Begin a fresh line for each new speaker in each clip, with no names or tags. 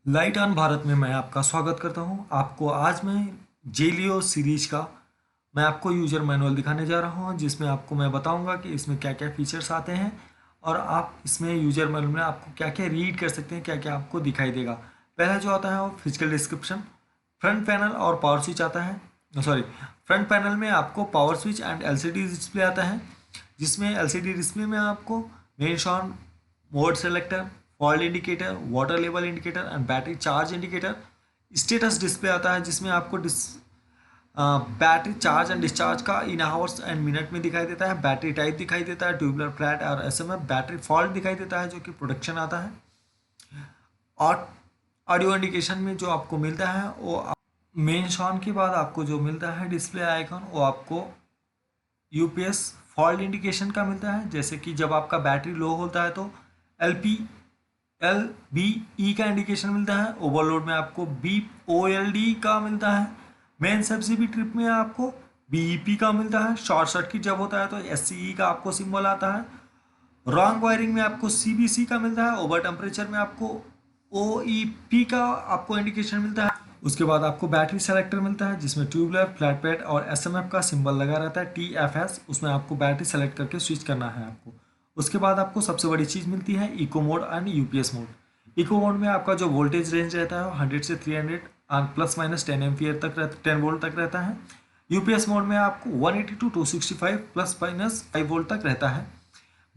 Light on Bharat में मैं आपका स्वागत करता हूं। आपको आज मैं जेलियो सीरीज का मैं आपको यूजर मैनुअल दिखाने जा रहा हूं, जिसमें आपको मैं बताऊंगा कि इसमें क्या क्या फीचर्स आते हैं और आप इसमें यूजर मैनुअल में आपको क्या क्या रीड कर सकते हैं, क्या क्या आपको दिखाई देगा। पहला जो आता है वो फिजिकल डिस्क्रिप्शन, फ्रंट पैनल और पावर स्विच आता है। सॉरी, फ्रंट पैनल में आपको power switch and LCD display आता है, जिसमें एलसीडी डिस्प्ले में आपको main on mode selector, fault indicator, water level indicator and battery charge indicator, status display आता है, जिसमें आपको बैटरी चार्ज एंड डिस्चार्ज का इन आवर्स एंड मिनट में दिखाई देता है, बैटरी टाइप दिखाई देता है, ट्यूबुलर फ्लैट और एसएमएफ, बैटरी फॉल्ट दिखाई देता है जो कि प्रोडक्शन आता है। और ऑडियो इंडिकेशन में जो आपको मिलता है वो मेन शॉन के बाद आपको जो मिलता है डिस्प्ले आइकन, वो आपको यूपीएस फॉल्ट इंडिकेशन का मिलता है। जैसे कि जब आपका बैटरी लो होता है तो LBE का इंडिकेशन मिलता है, ओवरलोड में आपको BOLD का मिलता है, मेन सब्सिडी ट्रिप में आपको BEP का मिलता है, शॉर्ट सर्किट जब होता है तो SCE का आपको सिंबल आता है, रॉन्ग वायरिंग में आपको CBC का मिलता है, ओवर टेम्परेचर में आपको OEP का आपको इंडिकेशन मिलता है। उसके बाद आपको बैटरी सेलेक्टर मिलता है, जिसमें ट्यूबुलर, फ्लैट पैड और SMF का सिंबल लगा रहता है, TFS, उसमें आपको बैटरी सेलेक्ट करके स्विच करना है आपको। उसके बाद आपको सबसे बड़ी चीज़ मिलती है eco mode and UPS mode. Eco mode में आपका जो वोल्टेज रेंज रहता है वो 100 से 300 और प्लस माइनस 10 एम्पियर तक 10 वोल्ट तक रहता है। यूपीएस मोड में आपको 180 टू 265 प्लस माइनस 5 वोल्ट तक रहता है।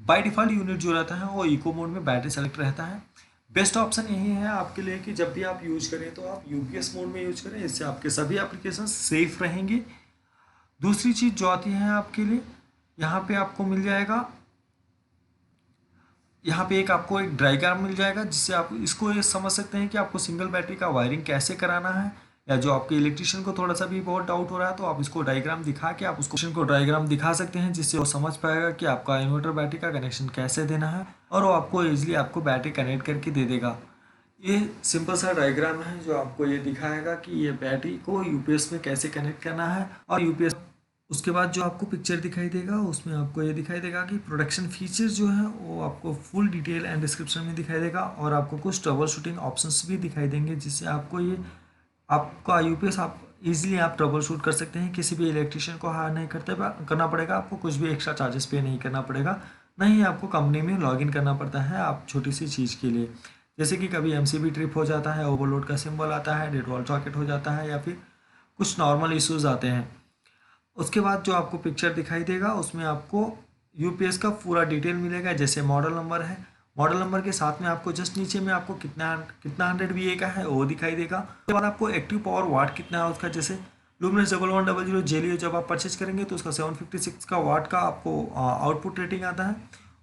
बाय डिफ़ॉल्ट यूनिट जो रहता है वो इको मोड में बैटरी सेलेक्ट रहता है। बेस्ट ऑप्शन यही है आपके लिए कि जब भी आप यूज करें तो आप यूपीएस मोड में यूज करें, इससे आपके सभी एप्लीकेशन सेफ रहेंगे। दूसरी चीज़ जो आती है आपके लिए, यहाँ पे आपको मिल जाएगा, यहाँ पे आपको एक डायग्राम मिल जाएगा, जिससे आप इसको ये समझ सकते हैं कि आपको सिंगल बैटरी का वायरिंग कैसे कराना है, या जो आपके इलेक्ट्रिशियन को थोड़ा सा भी बहुत डाउट हो रहा है तो आप इसको डायग्राम दिखा के आप उसको डायग्राम दिखा सकते हैं, जिससे वो समझ पाएगा कि आपका इन्वर्टर बैटरी का कनेक्शन कैसे देना है और वो आपको ईजिली आपको बैटरी कनेक्ट करके दे देगा। ये सिंपल सा डायग्राम है जो आपको ये दिखाएगा कि ये बैटरी को यूपीएस में कैसे कनेक्ट करना है और यूपीएस। उसके बाद जो आपको पिक्चर दिखाई देगा उसमें आपको ये दिखाई देगा कि प्रोडक्शन फीचर्स जो है वो आपको फुल डिटेल एंड डिस्क्रिप्शन में दिखाई देगा, और आपको कुछ ट्रबल शूटिंग ऑप्शंस भी दिखाई देंगे, जिससे आपको ये आपका यूपीएस आप इजीली आप ट्रबल शूट कर सकते हैं। किसी भी इलेक्ट्रिशियन को हायर नहीं करना पड़ेगा, आपको कुछ भी एक्स्ट्रा चार्जेस पे नहीं करना पड़ेगा, नहीं आपको कंपनी में लॉगिन करना पड़ता है आप छोटी सी चीज़ के लिए, जैसे कि कभी एमसीबी ट्रिप हो जाता है, ओवरलोड का सिंबल आता है, डेड वॉल सॉकेट हो जाता है, या फिर कुछ नॉर्मल इश्यूज आते हैं। उसके बाद जो आपको पिक्चर दिखाई देगा उसमें आपको यूपीएस का पूरा डिटेल मिलेगा, जैसे मॉडल नंबर है, मॉडल नंबर के साथ में आपको जस्ट नीचे में आपको कितना कितना 100 VA का है वो दिखाई देगा। उसके बाद आपको एक्टिव पावर वाट कितना है उसका, जैसे लुमिनस 1100 जेलियो जब आप परचेज करेंगे तो उसका 756 का वाट का आपको आउटपुट रेटिंग आता है।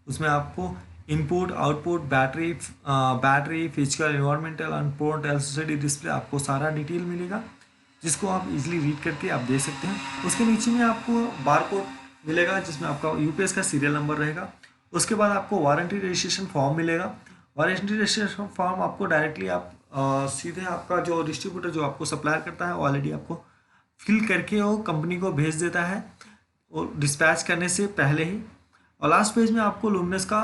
उसमें आपको input, output, battery physical, environmental and port, LCD display, आपको सारा डिटेल मिलेगा, जिसको आप इजीली रीड करके आप देख सकते हैं। उसके नीचे में आपको बारकोड मिलेगा, जिसमें आपका यूपीएस का सीरियल नंबर रहेगा। उसके बाद आपको वारंटी रजिस्ट्रेशन फॉर्म मिलेगा। वारंटी रजिस्ट्रेशन फॉर्म आपको डायरेक्टली आप सीधे आपका जो डिस्ट्रीब्यूटर जो आपको सप्लाई करता है ऑलरेडी आपको फिल करके वो कंपनी को भेज देता है और डिस्पैच करने से पहले ही। और लास्ट पेज में आपको लुमिनस का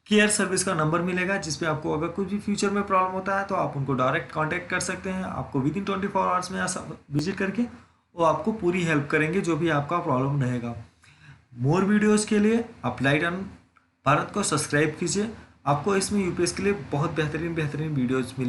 केयर सर्विस का नंबर मिलेगा, जिसपे आपको अगर कुछ भी फ्यूचर में प्रॉब्लम होता है तो आप उनको डायरेक्ट कांटेक्ट कर सकते हैं। आपको विद इन 24 आवर्स में विजिट करके वो आपको पूरी हेल्प करेंगे जो भी आपका प्रॉब्लम रहेगा। मोर वीडियोस के लिए आप लाइट ऑन भारत को सब्सक्राइब कीजिए, आपको इसमें यूपीएस के लिए बहुत बेहतरीन वीडियोस मिल